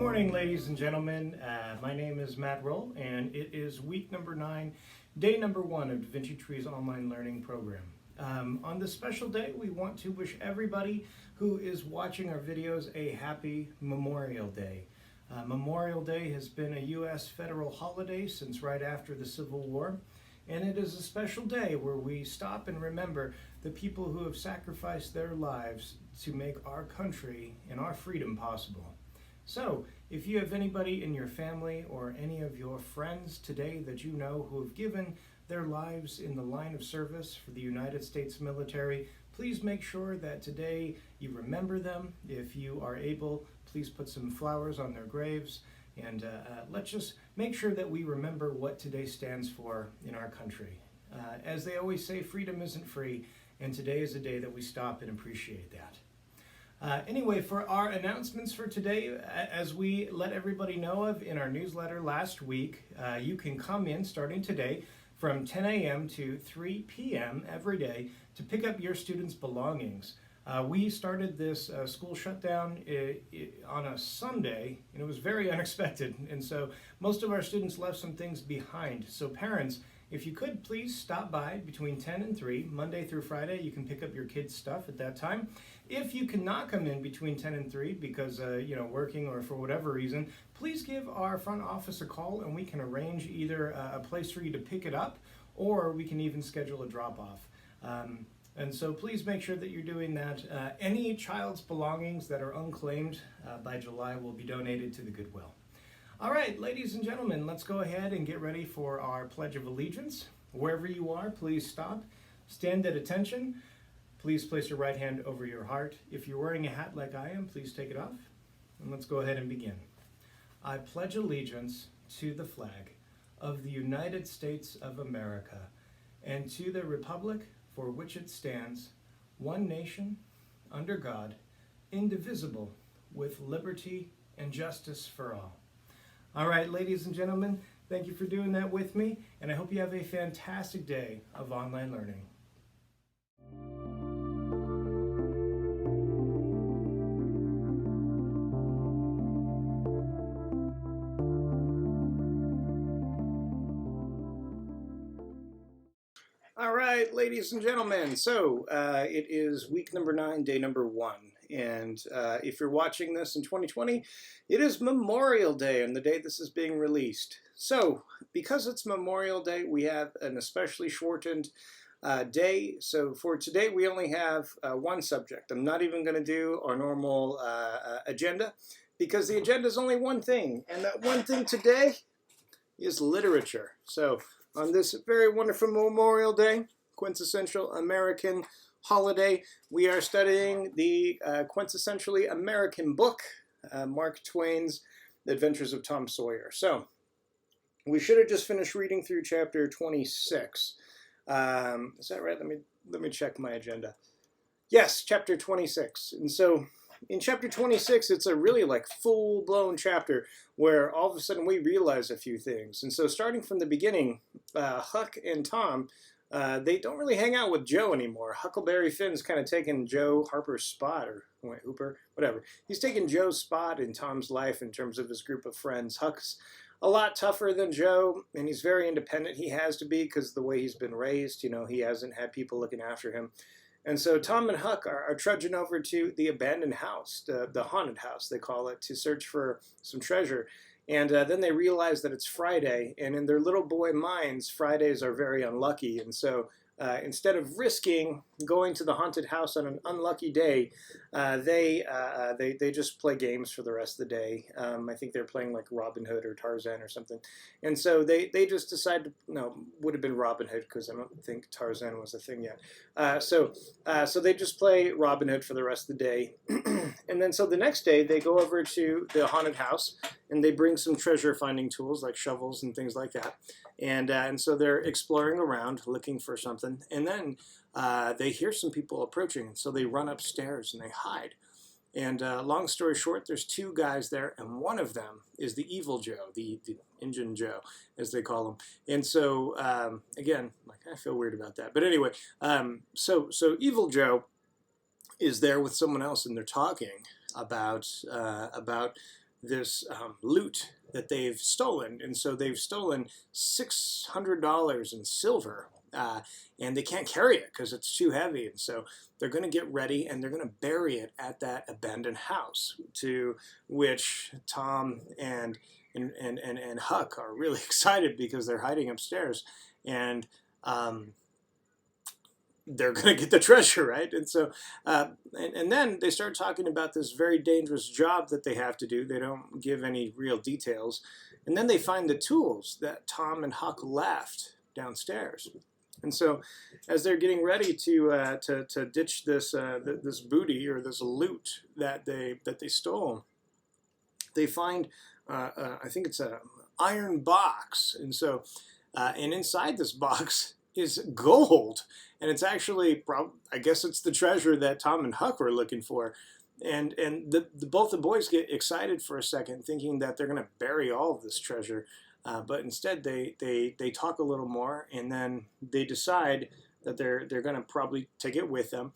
morning, ladies and gentlemen. My name is Matt Roll, and it is week number 9, day number 1 of Da Vinci Tree's online learning program. On this special day, we want to wish everybody who is watching our videos a happy Memorial Day. Memorial Day has been a U.S. federal holiday since right after the Civil War, and it is a special day where we stop and remember the people who have sacrificed their lives to make our country and our freedom possible. So, if you have anybody in your family or any of your friends today that you know who have given their lives in the line of service for the United States military, please make sure that today you remember them. If you are able, please put some flowers on their graves, and let's just make sure that we remember what today stands for in our country. As they always say, freedom isn't free, and today is a day that we stop and appreciate that. Anyway, for our announcements for today, as we let everybody know of in our newsletter last week, you can come in starting today from 10 a.m. to 3 p.m. every day to pick up your students' belongings. We started this school shutdown on a Sunday, and it was very unexpected, and so most of our students left some things behind. So parents, if you could, please stop by between 10 and 3, Monday through Friday. You can pick up your kids' stuff at that time. If you cannot come in between 10 and 3 because, working or for whatever reason, please give our front office a call and we can arrange either a place for you to pick it up or we can even schedule a drop-off. And so please make sure that you're doing that. Any child's belongings that are unclaimed by July will be donated to the Goodwill. All right, ladies and gentlemen, let's go ahead and get ready for our Pledge of Allegiance. Wherever you are, please stop, stand at attention. Please place your right hand over your heart. If you're wearing a hat like I am, please take it off. And let's go ahead and begin. I pledge allegiance to the flag of the United States of America and to the republic for which it stands, one nation, under God, indivisible, with liberty and justice for all. All right, ladies and gentlemen, thank you for doing that with me, and I hope you have a fantastic day of online learning. All right, ladies and gentlemen, so it is week number 9, day number 1. And if you're watching this in 2020, it is Memorial Day and the day this is being released. So because it's Memorial Day, we have an especially shortened day. So for today, we only have one subject. I'm not even going to do our normal agenda because the agenda is only one thing. And that one thing today is literature. So on this very wonderful Memorial Day, quintessential American holiday, we are studying the quintessentially American book, Mark Twain's The Adventures of Tom Sawyer. So we should have just finished reading through chapter 26. Is that right? Let me check my agenda. Yes, chapter 26. And so in chapter 26, it's a really like full-blown chapter where all of a sudden we realize a few things. And so starting from the beginning, Huck and Tom, they don't really hang out with Joe anymore. Huckleberry Finn's kind of taken Joe Harper's spot, or wait, Hooper, whatever. He's taken Joe's spot in Tom's life in terms of his group of friends. Huck's a lot tougher than Joe, and he's very independent. He has to be because of the way he's been raised. You know, he hasn't had people looking after him. And so Tom and Huck are trudging over to the abandoned house, the haunted house, they call it, to search for some treasure. And then they realize that it's Friday, and in their little boy minds, Fridays are very unlucky. And so instead of risking going to the haunted house on an unlucky day, they just play games for the rest of the day. I think they're playing like Robin Hood or Tarzan or something. And so they just decide to, no, would have been Robin Hood because I don't think Tarzan was a thing yet. So they just play Robin Hood for the rest of the day. And then so the next day they go over to the haunted house and they bring some treasure finding tools like shovels and things like that. And so they're exploring around looking for something. And then they hear some people approaching. So they run upstairs and they hide. And long story short, there's two guys there, and one of them is the evil Joe, the Injun Joe, as they call him. And so, again, like I feel weird about that. But anyway, so evil Joe is there with someone else, and they're talking about this loot that they've stolen. And so they've stolen $600 in silver, and they can't carry it because it's too heavy. And so they're going to get ready and they're going to bury it at that abandoned house, to which Tom and Huck are really excited because they're hiding upstairs, and they're going to get the treasure, right? And so, and then they start talking about this very dangerous job that they have to do. They don't give any real details. And then they find the tools that Tom and Huck left downstairs. And so, as they're getting ready to ditch this this booty, or this loot that they stole, they find I think it's a iron box, and so and inside this box is gold, and it's actually I guess it's the treasure that Tom and Huck were looking for. And both the boys get excited for a second, thinking that they're going to bury all of this treasure. But instead, they talk a little more, and then they decide that they're going to probably take it with them,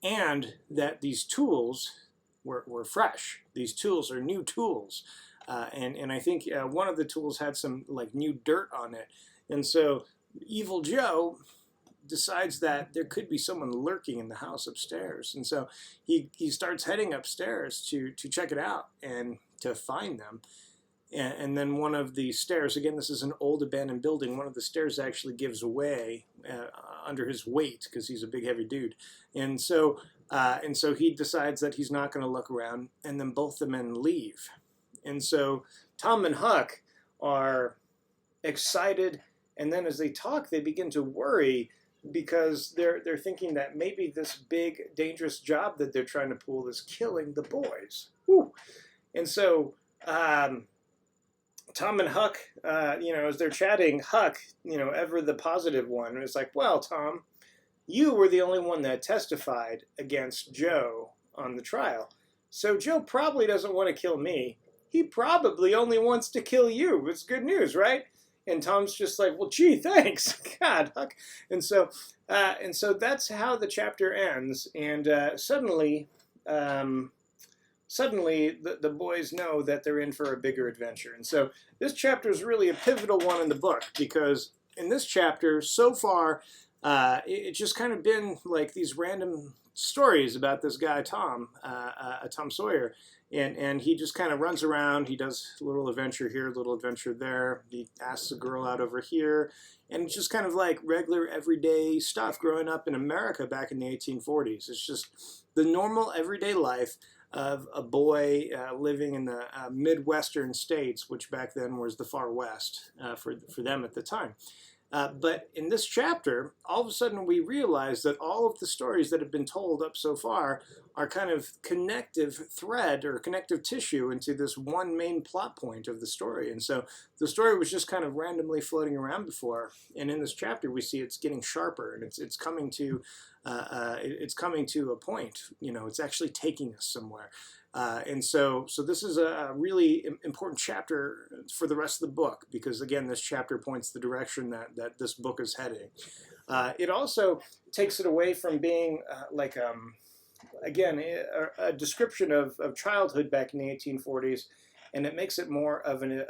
and that these tools were fresh. These tools are new tools, and I think one of the tools had some like new dirt on it, and so Evil Joe decides that there could be someone lurking in the house upstairs, and so he starts heading upstairs to check it out and to find them. And then one of the stairs, again, this is an old abandoned building, one of the stairs actually gives way under his weight because he's a big heavy dude. And so he decides that he's not going to look around, and then both the men leave. And so Tom and Huck are excited, and then as they talk, they begin to worry because they're thinking that maybe this big, dangerous job that they're trying to pull is killing the boys. Whew. And so Tom and Huck, as they're chatting, Huck, ever the positive one, is like, well, Tom, you were the only one that testified against Joe on the trial. So Joe probably doesn't want to kill me. He probably only wants to kill you. It's good news, right? And Tom's just like, well, gee, thanks. God, Huck. And so that's how the chapter ends. And suddenly the boys know that they're in for a bigger adventure. And so this chapter is really a pivotal one in the book, because in this chapter, so far, it's just kind of been like these random stories about this guy, Tom Sawyer. And he just kind of runs around. He does a little adventure here, a little adventure there. He asks a girl out over here. And it's just kind of like regular everyday stuff growing up in America back in the 1840s. It's just the normal everyday life of a boy living in the Midwestern states, which back then was the far west for them at the time. But in this chapter, all of a sudden we realize that all of the stories that have been told up so far are kind of connective thread or connective tissue into this one main plot point of the story. And so the story was just kind of randomly floating around before, and in this chapter we see it's getting sharper, and it's coming to a point. It's actually taking us somewhere. And so this is a really important chapter for the rest of the book, because again, this chapter points the direction that this book is heading. It also takes it away from being a description of childhood back in the 1840s, and it makes it more of an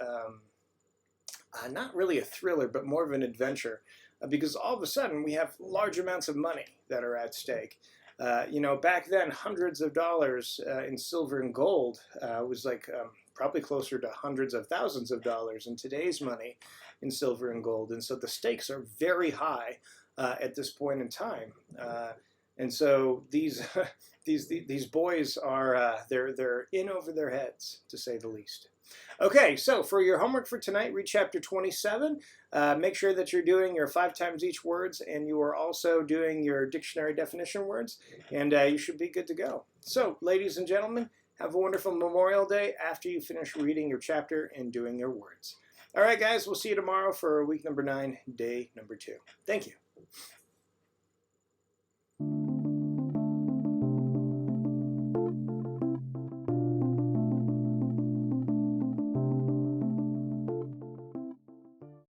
not really a thriller, but more of an adventure, because all of a sudden we have large amounts of money that are at stake. Back then, hundreds of dollars in silver and gold was like probably closer to hundreds of thousands of dollars in today's money in silver and gold. And so the stakes are very high at this point in time. And so these boys are they're in over their heads, to say the least. Okay, so for your homework for tonight, read chapter 27. Make sure that you're doing your 5 times each words, and you are also doing your dictionary definition words, and you should be good to go. So, ladies and gentlemen, have a wonderful Memorial Day after you finish reading your chapter and doing your words. All right, guys, we'll see you tomorrow for week number 9, day number 2. Thank you.